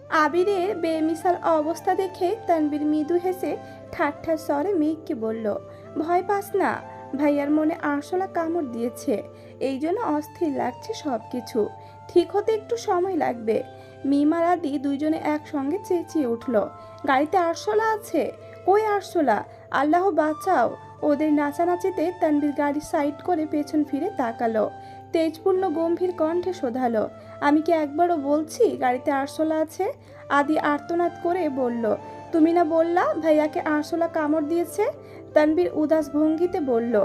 আবিরের বেমিসাল অবস্থা দেখে তানবীর মৃদু হেসে ঠাট্টা স্বরে মেঘকে বলল, ভয় পাস না, ভাইয়ার মনে আরশোলা কামড় দিয়েছে, এই জন্য অস্থির লাগছে সব কিছু, ঠিক হতে একটু সময় লাগবে। মিমার আদি দুইজনে একসঙ্গে চেঁচিয়ে উঠল, গাড়িতে আরশোলা আছে? কই আরশোলা? আল্লাহ বাঁচাও! ওদের নাচানাচিতে তানবীর গাড়ি সাইড করে পেছন ফিরে তাকালো, তেজপূর্ণ গম্ভীর কণ্ঠে শোধালো, আমি কি একবারও বলছি গাড়িতে আরশোলা আছে? আদি আর্তনাদ করে বলল, তুমি না বললা ভাইয়াকে আরশোলা কামড় দিয়েছে? তানবীর উদাস ভঙ্গিতে বলল,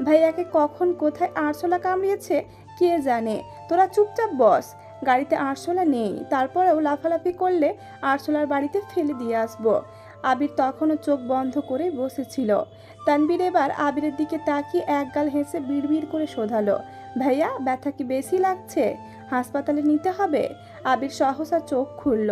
ভাইয়াকে কখন কোথায় আরশোলা কামড়িয়েছে কে জানে, তোরা চুপচাপ বস, গাড়িতে আরশোলা নেই, তারপরেও লাফালাফি করলে আরশোলার বাড়িতে ফেলে দিয়ে আসবো। আবির তখনও চোখ বন্ধ করে বসেছিল। তানবীর এবার আবিরের দিকে তাকিয়ে একগাল হেসে বিড়বিড় করে শোধালো, ভাইয়া ব্যথা কি বেশি লাগছে? হাসপাতালে নিতে হবে? আবির সহসা চোখ খুলল,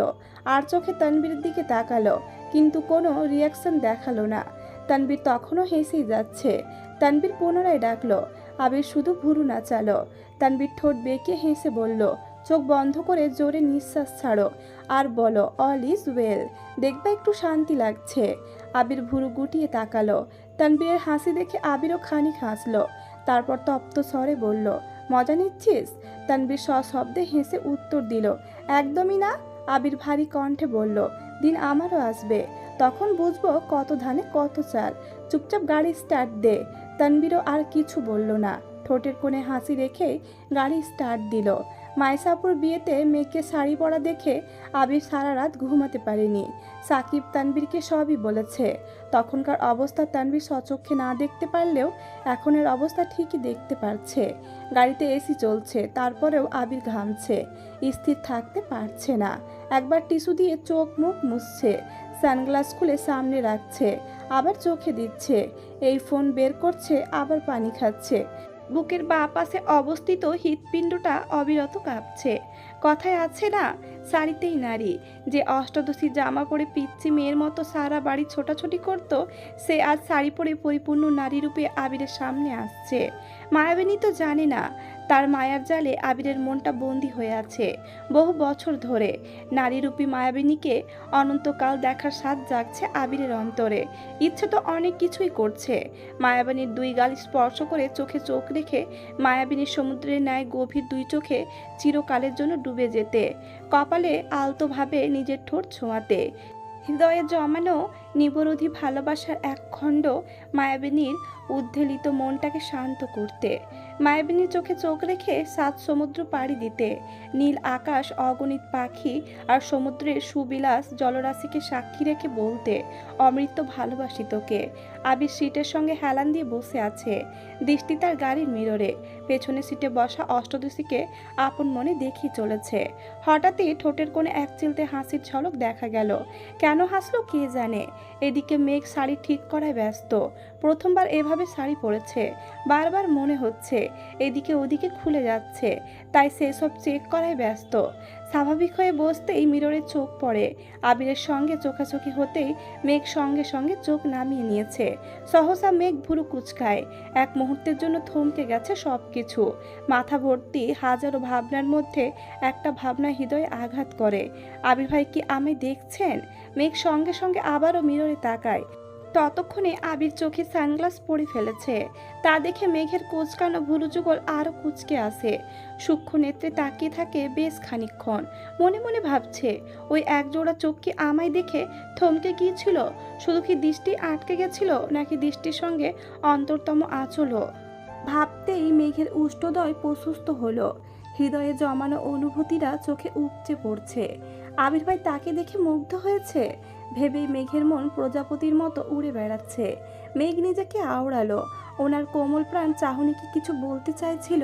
আর চোখে তানবীরের দিকে তাকালো, কিন্তু কোনো রিয়াকশন দেখালো না। তানবীর তখনও হেসেই যাচ্ছে। তানবীর পুনরায় ডাকলো, আবির শুধু ভুরু নাচালো। তানবীর ঠোঁট বেঁকে হেসে বলল, চোখ বন্ধ করে জোরে নিঃশ্বাস ছাড়ো আর বলো অল ইজ ওয়েল, দেখবে একটু শান্তি লাগছে। আবির ভুরু গুটিয়ে তাকালো। তানবীরের হাসি দেখে আবিরও খানিক হাসলো, তারপর তপ্ত স্বরে বলল, মজা নিচ্ছিস? তানবীর সশব্দে হেসে উত্তর দিল, একদমই না। আবির ভারী কণ্ঠে বলল, দিন আমারও আসবে, তখন বুঝবো কত ধানে কত চাল, চুপচাপ গাড়ি স্টার্ট দে। তানবীরও আর কিছু বলল না, ঠোঁটের কোণে হাসি রেখেই গাড়ি স্টার্ট দিল। মাইসাপুর বিয়েতে মেয়েকে শাড়ি পরা দেখে আবির সারা রাত ঘুমাতে পারেনি। সাকিব তানবীরকে সবই বলেছে। তখনকার অবস্থা তানবীর স্বচক্ষে না দেখতে পারলেও এখনের অবস্থা ঠিকই দেখতে পারছে। গাড়িতে এসি চলছে, তারপরেও আবির ঘামছে, স্থির থাকতে পারছে না। একবার টিস্যু দিয়ে চোখ মুখ মুছছে, সানগ্লাস খুলে সামনে রাখছে, আবার চোখে দিচ্ছে, এই ফোন বের করছে, আবার পানি খাচ্ছে। বুকের বাঁ পাশে অবস্থিত হৃৎপিণ্ডটা অবিরত কাঁপছে। কথায় আছে না, শাড়িতেই নারী। যে অষ্টাদশী জামা পরে পিচ্ছি মেয়ের মতো সারা বাড়ি ছোটাছুটি করত, সে আজ শাড়ি পরে পরিপূর্ণ নারী রূপে আবিরের সামনে আসছে। মায়াবিনী তো জানে না, তার মায়ার জালে আবিরের মনটা বন্দী হয়ে আছে বহু বছর ধরে। নারীরূপী মায়াবিনীকে অনন্তকাল দেখার স্বাদ জাগছে আবিরের অন্তরে। ইচ্ছে তো অনেক কিছুই করছে, মায়াবিনীর দুই গাল স্পর্শ করে চোখে চোখ রেখে মায়াবিনীর সমুদ্রের ন্যায় গভীর দুই চোখে চিরকালের জন্য ডুবে যেতে, কপালে আলতোভাবে নিজের ঠোঁট ছোঁয়াতে, হৃদয়ে জমানো নিবরোধী ভালোবাসার এক খণ্ড মায়াবিনীর উদ্ধেলিত মনটাকে শান্ত করতে, মায়াবিনীর চোখে চোখ রেখে সাত সমুদ্র পাড়ি দিতে, নীল আকাশ, অগণিত পাখি আর সমুদ্রের সুবিলাস জলরাশিকে সাক্ষী রেখে বলতে, অমৃত ভালোবাসি তোকে। আবির সিটের সঙ্গে হেলান দিয়ে বসে আছে, দৃষ্টি তার গাড়ির মিররে। পেছনে সিটে বসা অষ্টদশীকে আপন মনে দেখি চলেছে। হঠাৎই ঠোঁটের কোণে এক চিলতে হাসির ঝলক দেখা গেল। কেন হাসলো কে জানে। এদিকে মেঘ শাড়ি ঠিক করায় ব্যস্ত, প্রথমবার এভাবে শাড়ি পরেছে, বারবার মনে হচ্ছে এদিকে ওদিকে খুলে যাচ্ছে, তাই সেসব চেক করায় ব্যস্ত। স্বাভাবিক হয়ে বসতেই মিররে চোখ পড়ে, আবিরের সঙ্গে চোখাচোখি হতেই মেঘ সঙ্গে সঙ্গে চোখ নামিয়ে নিয়েছে। সহসা মেঘ ভুরু কুচকায়, এক মুহূর্তের জন্য থমকে গেছে সব কিছু। মাথা ভর্তি হাজারো ভাবনার মধ্যে একটা ভাবনা হৃদয়ে আঘাত করে, আবির ভাই কি আমায় দেখছেন? মেঘ সঙ্গে সঙ্গে আবারও মিররে তাকায়। ততক্ষণে আবির চোখে সানগ্লাস পরে ফেলেছে, তা দেখে মেঘের কোচকানো ভুরু যুগল আরো কুচকে আসে। সূক্ষ্ম নেত্রে তাকিয়ে থাকে বেশ খানিকক্ষণ, মনে মনে ভাবছে, ওই একজোড়া চোখ কি আমায় দেখে থমকে গিয়েছিল? শুধু কি দৃষ্টি আটকে গেছিল, নাকি দৃষ্টির সঙ্গে অন্তরতম আঁচলও? ভাবতেই মেঘের উষ্ঠদয় প্রশস্ত হলো, হৃদয়ে জমানো অনুভূতিরা চোখে উপচে পড়ছে। আবির ভাই তাকে দেখে মুগ্ধ হয়েছে ভেবেই মেঘের মন প্রজাপতির মতো উড়ে বেড়াচ্ছে। মেঘ নিজেকে আওড়ালো, ওনার কোমল প্রাণ চাহনি কি কিছু বলতে চাইছিল?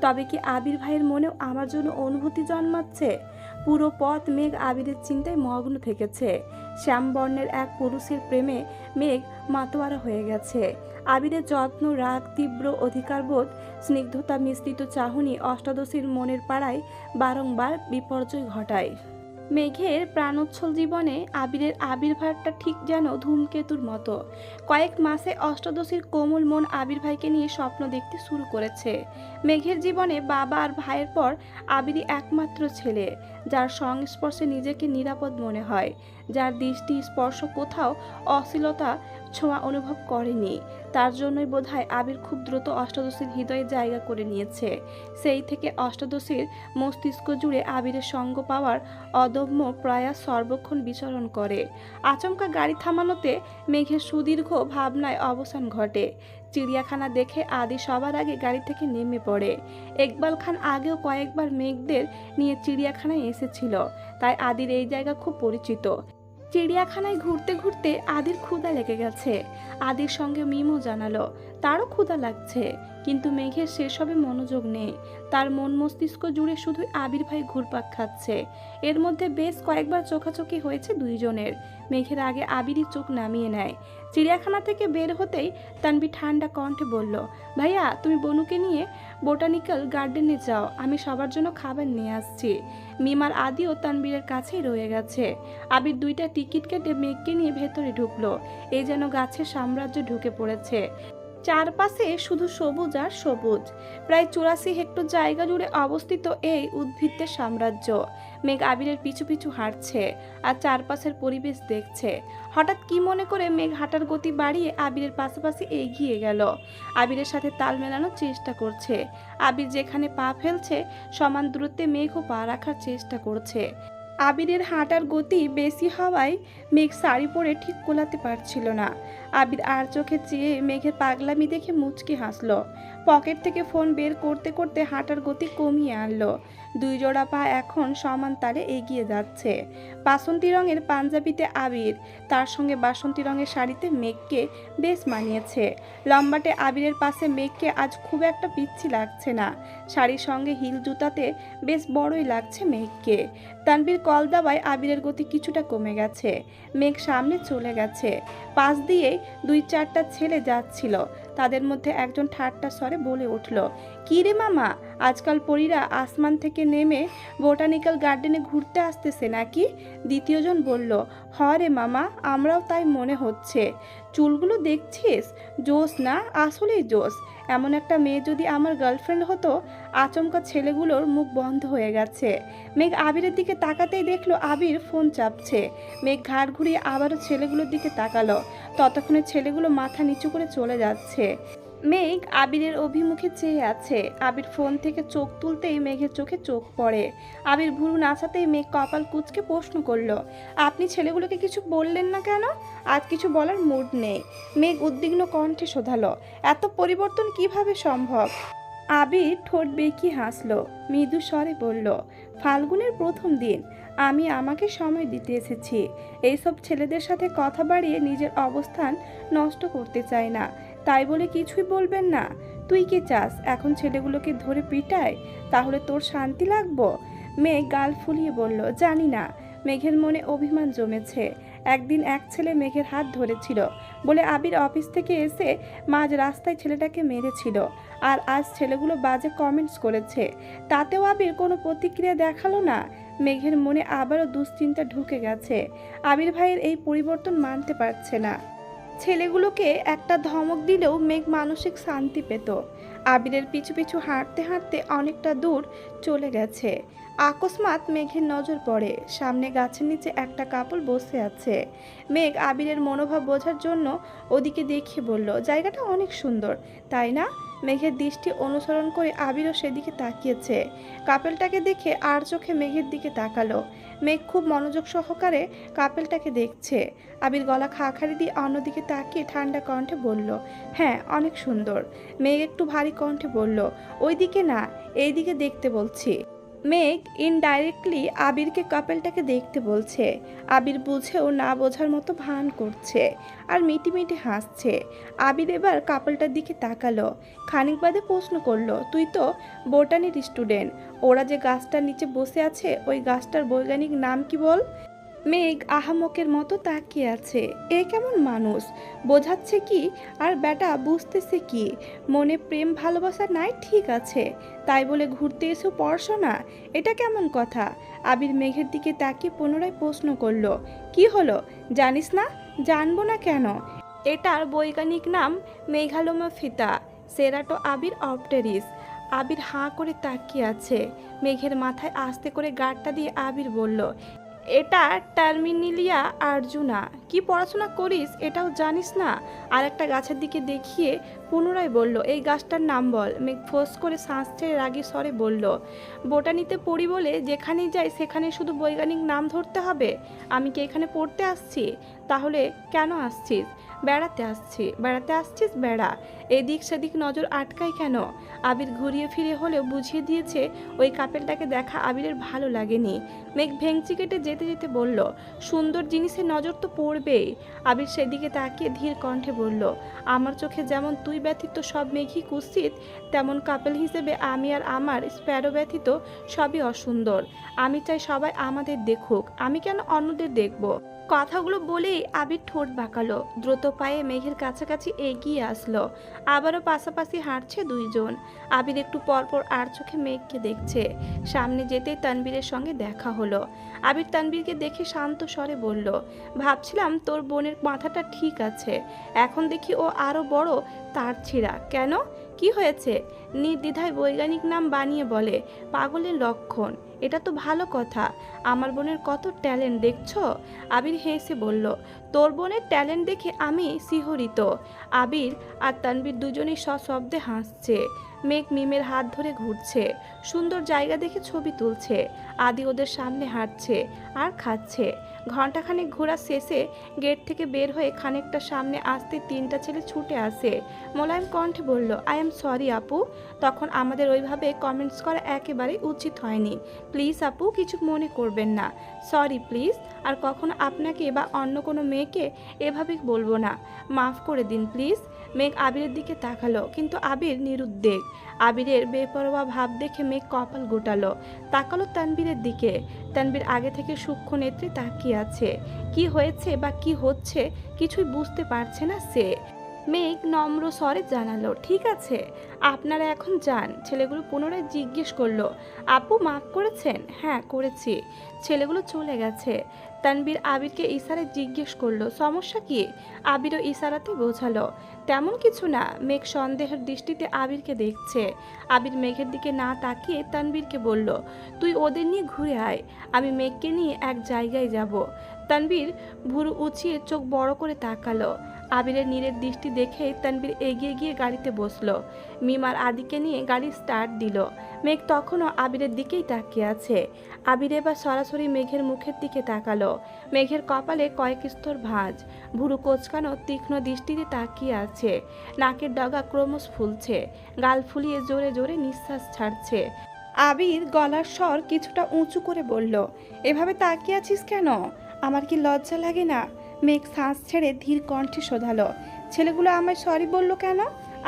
তবে কি আবির ভাইয়ের মনেও আমার জন্য অনুভূতি জন্মাচ্ছে? পুরো পথ মেঘ আবিরের চিন্তায় মগ্ন থেকেছে। শ্যামবর্ণের এক পুরুষের প্রেমে মেঘ মাতোয়ারা হয়ে গেছে। আবিরের যত্ন, রাগ, তীব্র অধিকারবোধ, স্নিগ্ধতা মিশ্রিত চাহনি অষ্টাদশীর মনের পাড়ায় বারংবার বিপর্যয় ঘটায়। মেঘের প্রাণোচ্ছল জীবনে আবিরের আবির্ভাবটা ঠিক যেন ধূমকেতুর মতো। কয়েক মাসে অষ্টাদশীর কোমল মন আবির ভাইকে নিয়ে স্বপ্ন দেখতে শুরু করেছে। মেঘের জীবনে বাবা আর ভাইয়ের পর আবিরই একমাত্র ছেলে, যার সংস্পর্শে নিজেকে নিরাপদ মনে হয়, যার দৃষ্টি স্পর্শ কোথাও অশ্লীলতা ছোঁয়া অনুভব করেনি। তার জন্যই বোধহয় আবির খুব দ্রুত অষ্টাদশীর হৃদয়ে জায়গা করে নিয়েছে। সেই থেকে অষ্টাদশীর মস্তিষ্ক জুড়ে আবিরের সঙ্গ পাওয়ার অদম্য প্রয়াস সর্বক্ষণ বিচরণ করে। আচমকা গাড়ি থামানোতে মেঘের সুদীর্ঘ ভাবনায় অবসান ঘটে। চিড়িয়াখানা দেখে আদি সবার আগে গাড়ি থেকে নেমে পড়ে। ইকবাল খান আগেও কয়েকবার মেঘদের নিয়ে চিড়িয়াখানায় এসেছিল, তাই আদির এই জায়গা খুব পরিচিত। চিড়িয়াখানায় ঘুরতে ঘুরতে আদির ক্ষুধা লেগে গেছে। আদির সঙ্গে মিমও জানালো তারও ক্ষুধা লাগছে, কিন্তু মেঘের সেসবে মনোযোগ নেই। তার মন মস্তিষ্ক জুড়ে শুধু আবির ভাই ঘুরপাক খাচ্ছে। এর মধ্যে বেশ কয়েকবার চোখাচোখি হয়েছে দুইজনের। মেঘের আগে আবিরই চোখ নামিয়ে নেয়। চিড়িয়াখানা থেকে বের হতেই তানবীর ঠান্ডা কণ্ঠে বলল, ভাইয়া তুমি বনুকে নিয়ে বোটানিক্যাল গার্ডেনে যাও, আমি সবার জন্য খাবার নিয়ে আসছি। মিমার আদিও তানবীরের কাছেই রয়ে গেছে। আবির দুইটা টিকিট কেটে মেঘকে নিয়ে ভেতরে ঢুকলো। এই যেন গাছের সাম্রাজ্য ঢুকে পড়েছে। চারপাশে শুধু সবুজ আর সবুজ। প্রায় 84 হেক্টর জায়গা জুড়ে অবস্থিত এই উদ্ভিদের সাম্রাজ্য। মেঘ আবিরের পিছু পিছু হাঁটছে আর চারপাশের পরিবেশ দেখছে। হঠাৎ কি মনে করে মেঘ হাঁটার গতি বাড়িয়ে আবিরের পাশাপাশি এগিয়ে গেল। আবিরের সাথে তাল মেলানোর চেষ্টা করছে। আবির যেখানে পা ফেলছে সমান দূরত্বে মেঘও পা রাখার চেষ্টা করছে। আবিরের হাঁটার গতি বেশি হওয়ায় মেঘ শাড়ি পরে ঠিক কোলাতে পারছিল না। আবির আর চোখে চেয়ে মেঘের পাগলামি দেখে মুচকি হাসলো। পকেট থেকে ফোন বের করতে করতে হাঁটার গতি কমিয়ে আনলো। দুই জোড়া পা এখন সমান তালে এগিয়ে যাচ্ছে। বাসন্তী রঙের পাঞ্জাবিতে আবির, তার সঙ্গে বাসন্তী রঙের শাড়িতে মেঘকে বেশ মানিয়েছে। লম্বাটে আবিরের পাশে মেঘকে আজ খুব একটা পিচ্ছি লাগছে না। শাড়ির সঙ্গে হিল জুতাতে বেশ বড়ই লাগছে মেঘকে। তানবীর কল দাবায় আবিরের গতি কিছুটা কমে গেছে। মেঘ সামনে চলে গেছে। পাশ দিয়ে 2-4টা ছেলে যাচ্ছিল। তাদের মধ্যে একজন ঠাট্টা স্বরে বলে উঠল, কি রে মামা, আজকাল পরীরা আসমান থেকে নেমে বোটানিক্যাল গার্ডেনে ঘুরতে আসতেছে নাকি? দ্বিতীয়জন বলল, হ রে মামা, আমরাও তাই মনে হচ্ছে। চুলগুলো দেখছিস? জোস না, আসলেই জোস। এমন একটা মেয়ে যদি আমার গার্লফ্রেন্ড হতো। আচমকা ছেলেগুলোর মুখ বন্ধ হয়ে গেছে। মেঘ আবিরের দিকে তাকাতেই দেখলো আবির ফোন চাপছে। মেঘ ঘাড় ঘুরিয়ে আবারও ছেলেগুলোর দিকে তাকালো। ততক্ষণে ছেলেগুলো মাথা নিচু করে চলে যাচ্ছে। মেঘ আবিরের অভিমুখে চেয়ে আছে। আবির ফোন থেকে চোখ তুলতেই মেঘের চোখে চোখ পড়ে। আবির ভুরু নাচাতেই মেঘ কপাল কুঁচকে প্রশ্ন করলো, আপনি ছেলেগুলোকে কিছু বললেন না কেন? আজ কিছু বলার মুড নেই। মেঘ উদ্বিগ্ন কণ্ঠে শোধালো, এত পরিবর্তন কিভাবে সম্ভব? আবির ঠোঁট বেঁকিয়ে হাসলো, মৃদু স্বরে বলল, ফাল্গুনের প্রথম দিন, আমি আমাকে সময় দিতে এসেছি। এইসব ছেলেদের সাথে কথা বাড়িয়ে নিজের অবস্থান নষ্ট করতে চাই না। তাই বলে কিছুই বলবেন না? তুই কি চাস এখন ছেলেগুলোকে ধরে পিটায়? তাহলে তোর শান্তি লাগবো? মেঘ গাল ফুলিয়ে বলল, জানি না। মেঘের মনে অভিমান জমেছে। একদিন এক ছেলে মেঘের হাত ধরেছিল বলে আবির অফিস থেকে এসে মাঝ রাস্তায় ছেলেটাকে মেরেছিল। আর আজ ছেলেগুলো বাজে কমেন্টস করেছে, তাতেও আবির কোনো প্রতিক্রিয়া দেখালো না। মেঘের মনে আবারও দুশ্চিন্তা ঢুকে গেছে। আবির ভাইয়ের এই পরিবর্তন মানতে পারছে না। ছেলেগুলোকে একটা ধমক দিলেও মেঘ মানসিক শান্তি পেত। আবিরের পিছু পিছু হাঁটতে হাঁটতে অনেকটা দূর চলে গেছে। আকস্মাৎ মেঘের নজর পড়ে, সামনে গাছের নিচে একটা কাপল বসে আছে। মেঘ আবিরের মনোভাব বোঝার জন্য ওদিকে দেখিয়ে বলল, জায়গাটা অনেক সুন্দর, তাই না? মেঘের দৃষ্টি অনুসরণ করে আবিরও সেদিকে তাকিয়েছে। কাপেলটাকে দেখে আর চোখে মেঘের দিকে তাকালো। মেঘ খুব মনোযোগ সহকারে কাপেলটাকে দেখছে। আবির গলা খাড়াখাড়ি দিয়ে অন্যদিকে তাকিয়ে ঠান্ডা কণ্ঠে বলল, হ্যাঁ অনেক সুন্দর। মেঘ একটু ভারী কণ্ঠে বলল, ওই দিকে না, এই দিকে দেখতে বলছি। মেঘ ইনডাইরেক্টলি আবিরকে কাপেলটাকে দেখতে বলছে। আবির বুঝেও না বোঝার মতো ভান করছে আর মিটিমিটি হাসছে। আবির এবার কাপেলটার দিকে তাকালো। খানিক বাদে প্রশ্ন করলো, তুই তো বোটানির স্টুডেন্ট, ওরা যে গাছটার নিচে বসে আছে ওই গাছটার বৈজ্ঞানিক নাম কি বল? মেঘ আহামকের মতো তাকিয়ে আছে। এ কেমন মানুষ, বোঝাচ্ছে কি আর বেটা বুঝতেছে কি? মনে প্রেম ভালোবাসা নাই ঠিক আছে, তাই বলে ঘুরতে এসো পড়াশোনা, এটা কেমন কথা? আবির মেঘের দিকে তাকিয়ে পুনরায় প্রশ্ন করলো, কি হলো জানিস না? জানবো না কেন, এটার বৈজ্ঞানিক নাম মেঘালোমা ফিতা সেরাটো আবির অপটেরিস। আবির হাঁ করে তাকিয়ে আছে। মেঘের মাথায় আস্তে করে গাঁটটা দিয়ে আবির বলল, এটা টার্মিনিলিয়া আর্জুনা। কি পড়াশোনা করিস এটাও জানিস না? আর একটা গাছের দিকে দেখিয়ে পুনরায় বলল, এই গাছটার নাম বল। মেঘ ফোঁস করে শ্বাস ছেড়ে রাগী স্বরে বলল, বোটানিতে পড়ি বলে যেখানেই যাই সেখানে শুধু বৈজ্ঞানিক নাম ধরতে হবে? আমি কি এখানে পড়তে আসছি? তাহলে কেন আসছিস? বেড়াতে আসছি। বেড়াতে আসছিস বেড়া, এদিক সেদিক নজর আটকায় কেন? আবির ঘুরিয়ে ফিরে হলেও বুঝিয়ে দিয়েছে ওই কাপেলটাকে দেখা আবিরের ভালো লাগেনি। মেঘ ভেংচি কেটে যেতে যেতে বলল, সুন্দর জিনিসের নজর তো পড়বেই। আবির সেদিকে তাকিয়ে ধীর কণ্ঠে বলল, আমার চোখে যেমন তুই ব্যতীত সব মেঘই কুৎসিত, তেমন কাপেল হিসেবে আমি আর আমার স্প্যারো ব্যতীত সবই অসুন্দর। আমি চাই সবাই আমাদের দেখুক, আমি কেন অন্যদের দেখব? কথাগুলো বলেই আবির ঠোঁট বাঁকালো। দ্রুত পায়ে মেঘের কাছাকাছি এগিয়ে আসলো। আবারও পাশাপাশি হাঁটছে দুইজন। আবির একটু পরপর আর চোখে মেঘকে দেখছে। সামনে যেতেই তানবীরের সঙ্গে দেখা হলো। আবির তানবীরকে দেখে শান্ত স্বরে বলল, ভাবছিলাম তোর বোনের মাথাটা ঠিক আছে, এখন দেখি ও আরো বড় তার ছিঁড়া। কেন, কি হয়েছে? নির্দ্বিধায় বৈজ্ঞানিক নাম বানিয়ে বলে, পাগলের লক্ষণ। এটা তো ভালো কথা। আমার বোনের কত ট্যালেন্ট দেখছো? আবির হেসে বলল, তোর বোনের ট্যালেন্ট দেখে আমি শিহরিত। আবির আর তানবীর দুজনেই সশব্দে হাসছে। মেঘ মিমের হাত ধরে ঘুরছে, সুন্দর জায়গা দেখে ছবি তুলছে। আদি ওদের সামনে হাঁটছে আর খাচ্ছে। ঘণ্টাখানেক ঘোরা শেষে গেট থেকে বের হয়ে খানিকটা সামনে আসতে তিনটা ছেলে ছুটে আসে। মোলায়েম কণ্ঠে বলল, আই এম সরি আপু, তখন আমাদের ওইভাবে কমেন্টস করা একেবারেই উচিত হয়নি। প্লিজ আপু, কিছু মনে করবেন না। সরি প্লিজ, আর কখনো আপনাকে বা অন্য কোনো মেয়েকে এভাবে বলবো না। মাফ করে দিন প্লিজ। মেঘ আবিরের দিকে তাকালো, কিন্তু আবির নিরুদ্বেগ। আবিরের বেপরোয়া ভাব দেখে মেঘ কপাল গোটালো। তাকালো তানবীরের দিকে। তানবীর আগে থেকে সূক্ষ্ম নেত্রে তাকিয়ে আছে। কি হয়েছে বা কি হচ্ছে কিছুই বুঝতে পারছে না সে। মেঘ নম্র স্বরে জানালো, ঠিক আছে, আপনারা এখন যান। ছেলেগুলো পুনরায় জিজ্ঞেস করলো, আপু মাফ করেছেন? হ্যাঁ করেছি। ছেলেগুলো চলে গেছে। তানবীর আবিরকে ইশারায় জিজ্ঞেস করলো, সমস্যা কি? আবিরও ইশারাতে বোঝালো, তেমন কিছু না। মেঘ সন্দেহের দৃষ্টিতে আবিরকে দেখছে। আবির মেঘের দিকে না তাকিয়ে তানবীরকে বলল, তুই ওদের নিয়ে ঘুরে আয়, আমি মেঘকে নিয়ে এক জায়গায় যাব। তানবীর ভুরু উঁচিয়ে চোখ বড় করে তাকালো। আবিরের নীরের দৃষ্টি দেখে তানবীর এগিয়ে গিয়ে গাড়িতে বসলো। মিমার আদিকে নিয়ে গাড়ি স্টার্ট দিল। মেঘ তখনও আবিরের দিকেই তাকিয়ে আছে। আবির এবার সরাসরি মেঘের মুখের দিকে তাকালো। মেঘের কপালে কয়েক স্তর ভাঁজ, ভুরু কোচকানো তীক্ষ্ণ দৃষ্টিতে তাকিয়ে আছে। নাকের ডগা ক্রমশ ফুলছে, গাল ফুলিয়ে জোরে জোরে নিঃশ্বাস ছাড়ছে। আবির গলার স্বর কিছুটা উঁচু করে বলল, এভাবে তাকিয়ে আছিস কেন? আমার কি লজ্জা লাগে না? মেঘ শ্বাস ছেড়ে ধীর কণ্ঠে শোধালো, ছেলেগুলো আমায় সরি বললো কেন?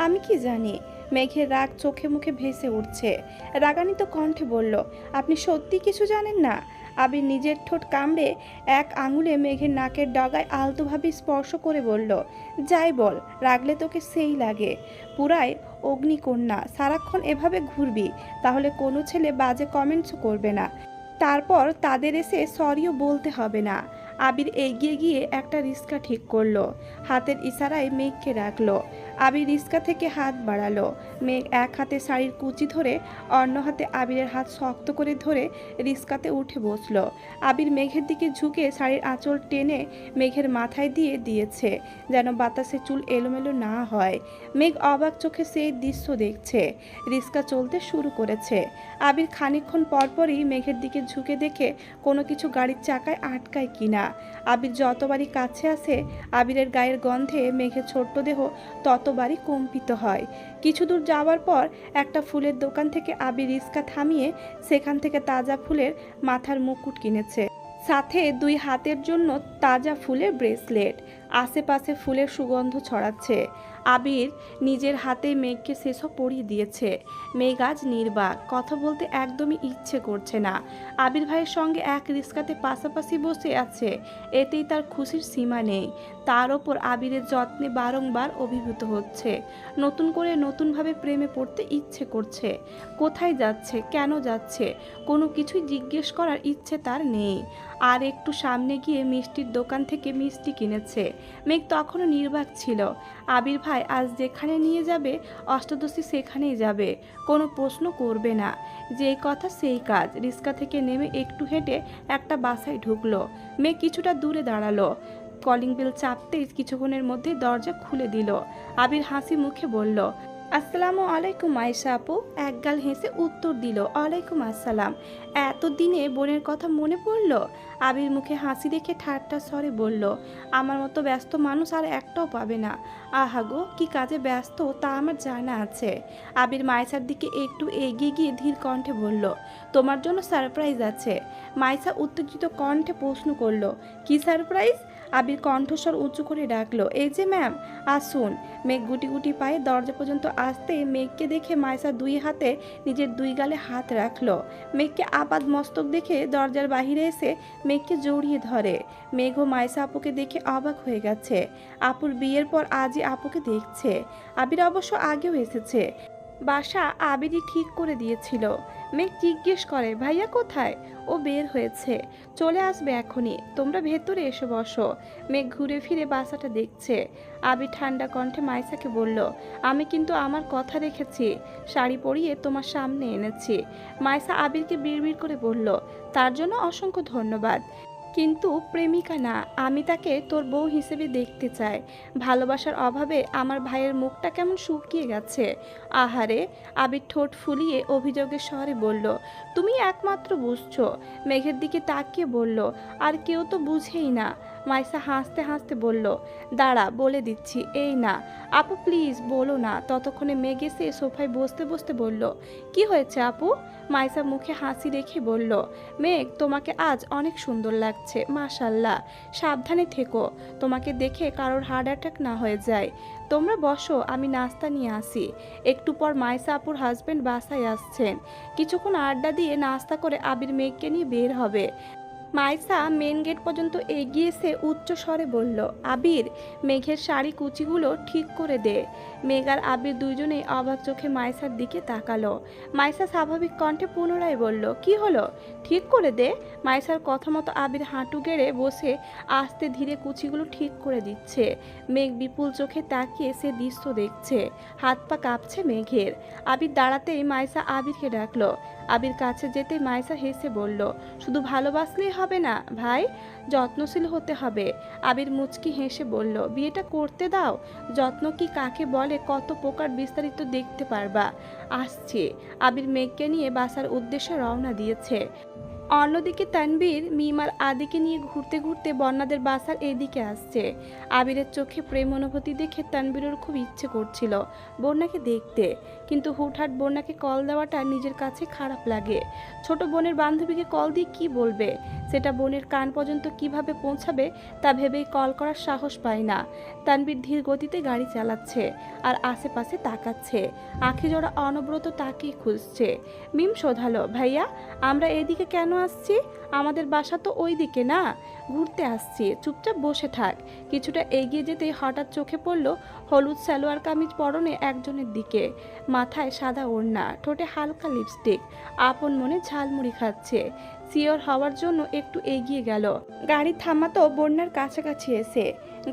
আমি কি জানি? মেঘের রাগ চোখে মুখে ভেসে উঠছে। রাগান্বিত কণ্ঠে বলল, আপনি সত্যি কিছু জানেন না? আবির নিজের ঠোঁট কামড়ে এক আঙুলে মেঘের নাকের ডগায় আলতোভাবে স্পর্শ করে বলল, যাই বল, রাগলে তোকে সেই লাগে। পুরাই অগ্নিকন্যা, সারাক্ষণ এভাবে ঘুরবি, তাহলে কোনো ছেলে বাজে কমেন্টসও করবে না। তারপর তাদের এসে সরিও বলতে হবে না। আবির এগিয়ে গিয়ে একটা রিস্কা ঠিক করলো। হাতের ইশারায় মেঘকে রাখলো। আবির রিস্কা থেকে হাত বাড়ালো। মেঘ এক হাতে শাড়ির কুচি ধরে, অন্য হাতে আবিরের হাত শক্ত করে ধরে রিস্কাতে উঠে বসলো। আবির মেঘের দিকে ঝুঁকে শাড়ির আঁচল টেনে মেঘের মাথায় দিয়ে দিয়েছে, যেন বাতাসে চুল এলোমেলো না হয়। মেঘ অবাক চোখে সেই দৃশ্য দেখছে। রিস্কা চলতে শুরু করেছে। আবির খানিকক্ষণ পরপরই মেঘের দিকে ঝুঁকে দেখে কোনো কিছু গাড়ির চাকায় আটকায় কিনা। আবির যতবারই কাছে আসে, আবিরের গায়ের গন্ধে মেঘের ছোট্ট দেহ ততবারই কম্পিত হয়। কিছু দূর যাওয়ার পর একটা ফুলের দোকান থেকে আবির রিস্কা থামিয়ে সেখান থেকে তাজা ফুলের মাথার মুকুট কিনেছে, সাথে 2 হাতের জন্য তাজা ফুলের ব্রেসলেট। আশেপাশে ফুলের সুগন্ধ ছড়াচ্ছে। আবির নিজের হাতে মেঘকে সেসব পরিয়ে দিয়েছে। মেঘ আজ নির্বাক, কথা বলতে একদমই ইচ্ছে করছে না। আবির ভাইয়ের সঙ্গে এক রিস্কাতে পাশাপাশি বসে আছে, এতেই তার খুশির সীমা নেই। তার ওপর আবিরের যত্নে বারংবার অভিভূত হচ্ছে। নতুন করে নতুনভাবে প্রেমে পড়তে ইচ্ছে করছে। কোথায় যাচ্ছে, কেন যাচ্ছে, কোনো কিছুই জিজ্ঞেস করার ইচ্ছে তার নেই। আর একটু সামনে গিয়ে মিষ্টির দোকান থেকে মিষ্টি কিনেছে। মেঘ তখনও নির্বাক ছিল। আবির ভাই আজ যেখানে নিয়ে যাবে অষ্টাদশী সেখানেই যাবে, কোনো প্রশ্ন করবে না। যেই কথা সেই কাজ। রিক্সা থেকে নেমে একটু হেঁটে একটা বাসায় ঢুকলো। মেঘ কিছুটা দূরে দাঁড়ালো। কলিং বেল চাপতেই কিছুক্ষণের মধ্যে দরজা খুলে দিল। আবির হাসি মুখে বলল, আসসালামু আলাইকুম আয়েশা আপু। একগাল হেসে উত্তর দিল, ওয়ালাইকুম আসসালাম। এতদিনে বোনের কথা মনে পড়ল? আবির মুখে হাসি দেখে ঠাট্টা স্বরে বলল, আমার মতো ব্যস্ত মানুষ আর একটাও পাবে না। আহা গো, কি কাজে ব্যস্ত তা আমার জানা আছে। আবির মায়েশার দিকে একটু এগিয়ে গিয়ে ধীর কণ্ঠে বলল, তোমার জন্য সারপ্রাইজ আছে। মায়েশা উত্তেজিত কণ্ঠে প্রশ্ন করলো, কি সারপ্রাইজ? আবির কণ্ঠস্বর উঁচু করে ডাকলো, এই যে ম্যাম, আসুন। মেঘ গুটি গুটি পায়ে দরজা পর্যন্ত আসতে মেঘকে দেখে মায়েশা দুই হাতে নিজের দুই গালে হাত রাখলো। মেঘকে আপাদ মস্তক দেখে দরজার বাহিরে এসে মেঘকে জড়িয়ে ধরে। মেঘ ও মায়েশা আপুকে দেখে অবাক হয়ে গেছে। আপুর বিয়ের পর আজই আপুকে দেখছে। আবির অবশ্য আগেও এসেছে, বাসা আবিরই ঠিক করে দিয়েছিল। মেঘ জিজ্ঞেস করে, ভাইয়া কোথায়? ও বের হয়েছে, চলে আসবে এখনই, তোমরা ভেতরে এসে বসো। মেঘ ঘুরে ফিরে বাসাটা দেখছে। আবির ঠান্ডা কণ্ঠে মাইসাকে বলল, আমি কিন্তু আমার কথা রেখেছি, শাড়ি পরিয়ে তোমার সামনে এনেছি। মাইসা আবিরকে বিড়বিড় করে বলল, তার জন্য অসংখ্য ধন্যবাদ, কিন্তু প্রেমিকা না, আমি তাকে তোর বউ হিসেবে দেখতে চাই। ভালোবাসার অভাবে আমার ভাইয়ের মুখটা কেমন শুকিয়ে গেছে। আহারে। আবির ঠোঁট ফুলিয়ে অভিযোগের স্বরে বলল, তুমি একমাত্র বুঝছো। মেঘের দিকে তাকিয়ে বলল, আর কেউ তো বুঝেই না। মাইসা হাসতে হাসতে বলল, দাঁড়া বলে দিচ্ছি, এই না। আপু প্লিজ বলো না। ততক্ষণে মেঘ এসে সোফায় বসতে বসতে বলল, কি হয়েছে আপু? মাইসা মুখে হাসি রেখে বলল, মেঘ তোমাকে আজ অনেক সুন্দর লাগছে, মাশাল্লাহ। সাবধানে থেকো, তোমাকে দেখে কারোর হার্ট অ্যাটাক না হয়ে যায়। তোমরা বসো, আমি নাস্তা নিয়ে আসি। একটু পর মাইসা আপুর হাজবেন্ড বাসায় আসছেন। কিছুক্ষণ আড্ডা দিয়ে নাস্তা করে আবির মেঘকে নিয়ে বের হবে। মাইসা মেন গেট পর্যন্ত এগিয়ে এসে উচ্চ স্বরে বলল, আবির, মেঘের শাড়ি কুচিগুলো ঠিক করে দে। মেঘ আর আবির দুইজনেই অবাক চোখে মাইসার দিকে তাকালো। মাইসা স্বাভাবিক কণ্ঠে পুনরায় বলল, কি হলো? ঠিক করে দে। মাইসার কথা মতো আবির হাঁটু গেড়ে বসে আস্তে ধীরে কুচিগুলো ঠিক করে দিচ্ছে। মেঘ বিপুল চোখে তাকিয়ে সে দৃশ্য দেখছে। হাত পা কাঁপছে মেঘের। আবির দাঁড়াতেই মাইসা আবিরকে ডাকলো। আবির কাছে যেতে মাইসা হেসে বলল, শুধু ভালোবাসলেই হবে না ভাই, যত্নশীল হতে হবে। আবির মুচকি হেসে বলল, বিয়েটা করতে দাও। যত্ন কি কাকে বলে কত প্রকার বিস্তারিত দেখতে পারবা। আসছে। আবির মেঘকে নিয়ে বাসার উদ্দেশ্যে রওনা দিয়েছে। অন্যদিকে তানবীর মিমার আদিকে নিয়ে ঘুরতে ঘুরতে বন্যাদের বাসার এদিকে আসছে। আবিরের চোখে প্রেম অনুভূতি দেখে তানবীরের খুব ইচ্ছে করছিল বন্যাকে দেখতে, কিন্তু হুটহাট বন্যাকে কল দেওয়াটা নিজের কাছে খারাপ লাগে। ছোট বোনের বান্ধবীকে কল দিয়ে কি বলবে, সেটা বোনের কান পর্যন্ত কিভাবে পৌঁছাবে তা ভেবেই কল করার সাহস পায় না। তানবীর ধীর গতিতে গাড়ি চালাচ্ছে আর আশেপাশে তাকাচ্ছে, আঁখি জোড়া অনবরত তাকেই খুঁজছে। মিম শোধালো, ভাইয়া আমরা এদিকে কেন আসছি? আমাদের বাসা তো ওই দিকে না, ঘুরতে আসছি, চুপচাপ বসে থাক। কিছুটা এগিয়ে যেতেই হঠাৎ চোখে পড়ল হলুদ সালোয়ার কামিজ পরনে একজনের দিকে, মাথায় সাদা ওড়না, ঠোঁটে হালকা লিপস্টিক, আপন মনে ঝালমুড়ি খাচ্ছে। সিওর হওয়ার জন্য একটু এগিয়ে গেল। গাড়ি থামাতো বন্যার কাছাকাছি এসে।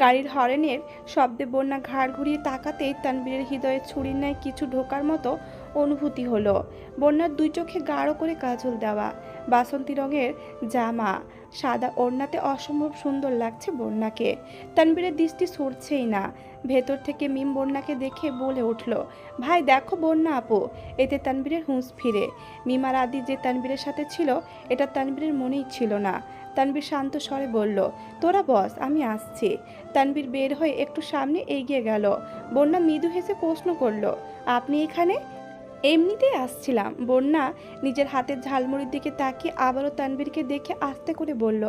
গাড়ির হরেনের শব্দে বন্যা ঘাড় ঘুরিয়ে তাকাতেই তানবীরের হৃদয়ে ছুরির ন্যায় কিছু ঢোকার মতো অনুভূতি হলো। বন্যার দুই চোখে গাঢ় করে কাজল দেওয়া, বাসন্তী রঙের জামা, সাদা ওড়নাতে অসম্ভব সুন্দর লাগছে বন্যাকে। তানবীরের দৃষ্টি সরছেই না। ভেতর থেকে মিম বন্যাকে দেখে বলে উঠল, ভাই দেখো বন্যা আপু। এতে তানবীরের হুঁশ ফিরে। মিমার আদি যে তানবীরের সাথে ছিল এটা তানবীরের মনেই ছিল না। তানবীর শান্ত স্বরে বলল, তোরা বস, আমি আসছি। তানবীর বের হয়ে একটু সামনে এগিয়ে গেল। বন্যা মৃদু হেসে প্রশ্ন করল, আপনি এখানে? এমনিতেই আসছিলাম। বন্যা নিজের হাতের ঝালমুড়ির দিকে তাকিয়ে আবারও তানবীরকে দেখে আস্তে করে বলল,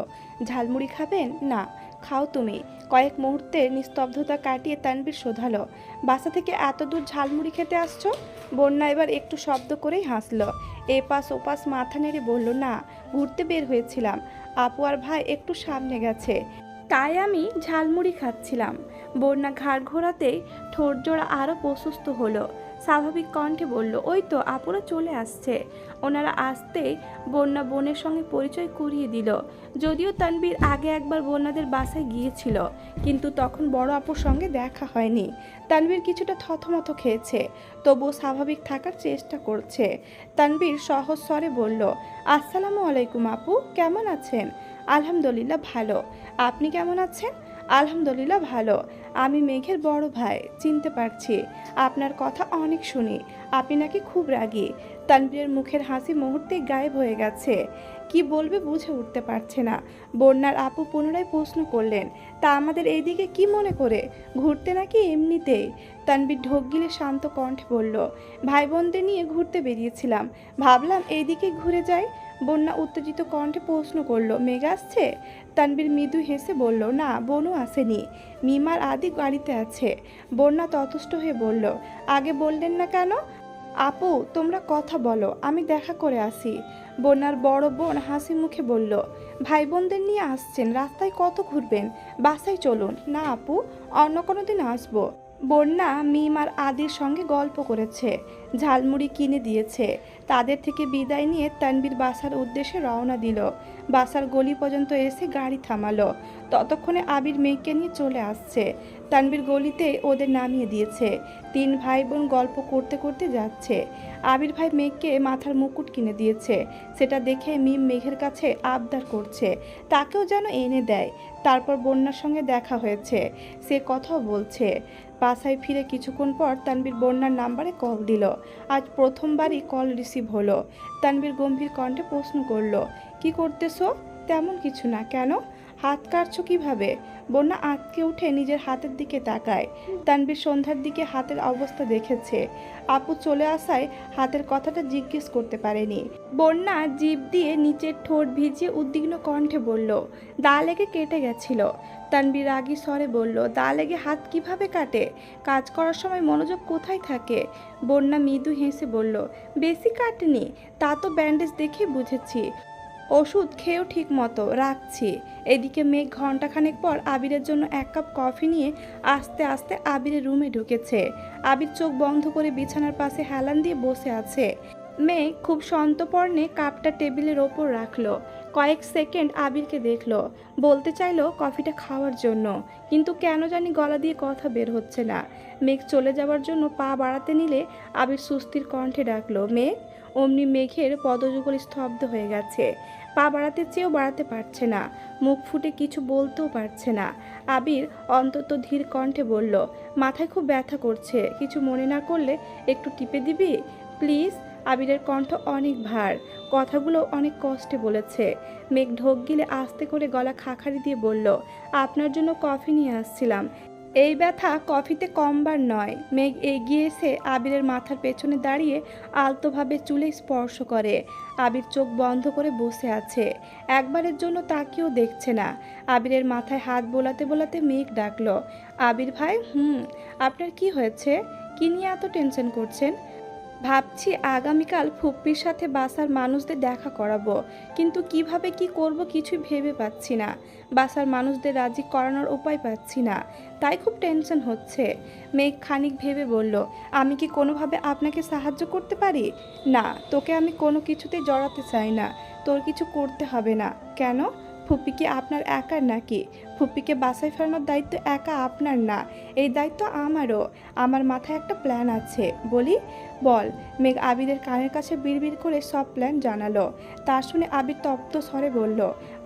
ঝালমুড়ি খাবেন? না, খাও তুমি। কয়েক মুহূর্তের নিস্তব্ধতা কাটিয়ে তানবীর শোধালো, বাসা থেকে এত দূর ঝালমুড়ি খেতে আসছো? বন্যা এবার একটু শব্দ করেই হাসলো। এপাশ ওপাশ মাথা নেড়ে বলল, না, ঘুরতে বের হয়েছিলাম। আপু আর ভাই একটু সামনে গেছে, তাই আমি ঝালমুড়ি খাচ্ছিলাম। বন্যা ঘাড় ঘোরাতেই ঠোঁট জোড়া আরও প্রশস্ত হলো। স্বাভাবিক কণ্ঠে বলল, ওই তো আপুরা চলে আসছে। ওনারা আসতেই বন্যা বোনের সঙ্গে পরিচয় করিয়ে দিল। যদিও তানবীর আগে একবার বন্যাদের বাসায় গিয়েছিল, কিন্তু তখন বড় আপুর সঙ্গে দেখা হয়নি। তানবীর কিছুটা থতমত খেয়েছে, তবুও স্বাভাবিক থাকার চেষ্টা করছে। তানবীর সহজ স্বরে বলল, আসসালামু আলাইকুম আপু, কেমন আছেন? আলহামদুলিল্লাহ ভালো। আপনি কেমন আছেন? আলহামদুলিল্লাহ ভালো। আমি মেঘের বড় ভাই, চিনতে পারছি। আপনার কথা অনেক শুনি, আপনি নাকি খুব রাগী। তানবীরের মুখের হাসি মুহূর্তেই গায়েব হয়ে গেছে। কি বলবে বুঝে উঠতে পারছে না। বন্যার আপু পুনরায় প্রশ্ন করলেন, তা আমাদের এইদিকে কি মনে করে? ঘুরতে নাকি এমনিতেই? তানবীর ঢোক গিলে শান্ত কণ্ঠে বলল, ভাই বোনদের নিয়ে ঘুরতে বেরিয়েছিলাম, ভাবলাম এইদিকে ঘুরে যাই। বন্যা উত্তেজিত কণ্ঠে প্রশ্ন করলো, মেঘ আসছে? তানবীর মৃদু হেসে বলল, না, বনু আসেনি, মিমার আদি গাড়িতে আছে। বন্যা ততষ্ট হয়ে বলল, আগে বললেন না কেন? আপু তোমরা কথা বলো, আমি দেখা করে আসি। বন্যার বড় বোন হাসি মুখে বলল, ভাই বোনদের নিয়ে আসছেন, রাস্তায় কত ঘুরবেন, বাসায় চলুন। না আপু, অন্য কোনো দিন আসবো। বন্যা মিম আর আদির সঙ্গে গল্প করেছে, ঝালমুড়ি কিনে দিয়েছে। তাদের থেকে বিদায় নিয়ে তানবীর বাসার উদ্দেশ্যে রওনা দিল। বাসার গলি পর্যন্ত এসে গাড়ি থামালো। ততক্ষণে আবির মেঘকে নিয়ে চলে আসছে। তানবীর গলিতে ওদের নামিয়ে দিয়েছে। তিন ভাই বোন গল্প করতে করতে যাচ্ছে। আবির ভাই মেঘকে মাথার মুকুট কিনে দিয়েছে। সেটা দেখে মিম মেঘের কাছে আবদার করছে, তাকেও যেন এনে দেয়। তারপর বন্যার সঙ্গে দেখা হয়েছে, সে কথাও বলছে। বাসায় ফিরে কিছুক্ষণ পর তানবীর বন্যার নাম্বারে কল দিল। আজ প্রথমবারই কল রিসিভ হলো। তানবীর গম্ভীর কণ্ঠে প্রশ্ন করলো, কি করতেছো? তেমন কিছু না। কেন? হাত কাটছো কিভাবে? বন্যা আঁতকে উঠে নিজের হাতের দিকে তাকায়। তানবীর সন্ধ্যার দিকে হাতের অবস্থা দেখেছে। আপু চলে আসায় হাতের কথাটা জিজ্ঞেস করতে পারেনি। বন্যা জিভ দিয়ে নিচের ঠোঁট ভিজিয়ে উদ্বিগ্ন কণ্ঠে বলল, দা লেগে কেটে গেছিল। তানবীর রাগী স্বরে বলল, দা লেগে হাত কিভাবে কাটে? কাজ করার সময় মনোযোগ কোথায় থাকে? বন্যা মৃদু হেসে বলল, বেশি কাটেনি, তা তো ব্যান্ডেজ দেখে বুঝেছি। ওষুধ খেয়েও ঠিক মতো, রাখছি। এদিকে মেঘ ঘন্টাখানেক পর আবিরের জন্য এক কাপ কফি নিয়ে আস্তে আস্তে আবিরের রুমে ঢুকেছে। আবির চোখ বন্ধ করে বিছানার পাশে হেলান দিয়ে বসে আছে। মেঘ খুব সন্তর্পণে কাপটা টেবিলের ওপর রাখলো। কয়েক সেকেন্ড আবিরকে দেখলো, বলতে চাইলো কফিটা খাওয়ার জন্য, কিন্তু কেন জানি গলা দিয়ে কথা বের হচ্ছে না। মেঘ চলে যাওয়ার জন্য পা বাড়াতে নিলে আবির সুস্থির কণ্ঠে ডাকলো, মেঘ। অমনি মেঘের পদযুগল স্তব্ধ হয়ে গেছে। পা বাড়াতে চেয়েও বাড়াতে পারছে না, মুখ ফুটে কিছু বলতেও পারছে না। আবির অন্তত ধীর কণ্ঠে বলল, মাথায় খুব ব্যথা করছে, কিছু মনে না করলে একটু টিপে দিবি প্লিজ? আবিরের কণ্ঠ অনেক ভার, কথাগুলো অনেক কষ্টে বলেছে। মেঘ ঢোক গিলে আস্তে করে গলা খাখারি দিয়ে বলল, আপনার জন্য কফি নিয়ে আসছিলাম। এই ব্যথা কফিতে কমবার নয়। মেঘ এগিয়ে এসে আবিরের মাথার পেছনে দাঁড়িয়ে আলতোভাবে চুলে স্পর্শ করে। আবির চোখ বন্ধ করে বসে আছে, একবারের জন্য তাকেও দেখছে না। আবিরের মাথায় হাত বোলাতে বোলাতে মেঘ ডাকলো, আবির ভাই। আপনার কি হয়েছে? কি নিয়ে এত টেনশন করছেন? ভাবছি আগামীকাল ফুপ্পির সাথে বাসার মানুষদের দেখা করাবো, কিন্তু কিভাবে কি করব কিছুই ভেবে পাচ্ছি না। বাসার মানুষদের রাজি করানোর উপায় পাচ্ছি না, তাই খুব টেনশন হচ্ছে। মেঘ খানিক ভেবে বলল, আমি কি কোনোভাবে আপনাকে সাহায্য করতে পারি? না, তোকে আমি কোনো কিছুতেই জড়াতে চাই না। তোর কিছু করতে হবে না। কেন? ফুপ্পি কি আপনার একার নাকি? ফুপ্পিকে বাসায় ফেরানোর দায়িত্ব একা আপনার না, এই দায়িত্ব আমারও। আমার মাথায় একটা প্ল্যান আছে, বলি? বল। মেঘ আবিরের কানের কাছে বিড়বিড় করে সব প্ল্যান জানালো। তা শুনে আবির তপ্ত স্বরে বলল,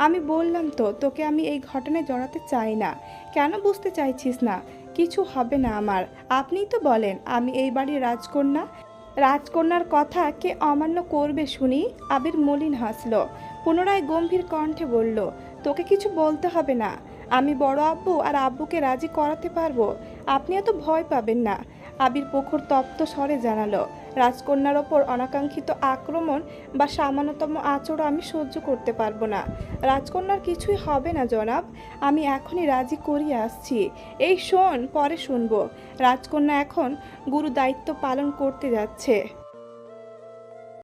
আমি বললাম তো তোকে আমি এই ঘটনায় জড়াতে চাই না। কেন বুঝতে চাইছিস না? কিছু হবে না আমার। আপনিই তো বলেন আমি এই বাড়ির রাজকন্যা। রাজকন্যার কথা কে অমান্য করবে শুনি? আবির মলিন হাসল। পুনরায় গম্ভীর কণ্ঠে বলল, তোকে কিছু বলতে হবে না। আমি বড় আব্বু আর আব্বুকে রাজি করাতে পারবো। আপনি এত ভয় পাবেন না। আবির প্রখর তপ্ত স্বরে জানালো, রাজকন্যার ওপর অনাকাঙ্ক্ষিত আক্রমণ বা সামান্যতম আচরণ আমি সহ্য করতে পারবো না। রাজকন্যার কিছুই হবে না জনাব, আমি এখনই রাজি করিয়ে আসছি। এই শোন, পরে শুনবো। রাজকন্যা এখন গুরু দায়িত্ব পালন করতে যাচ্ছে।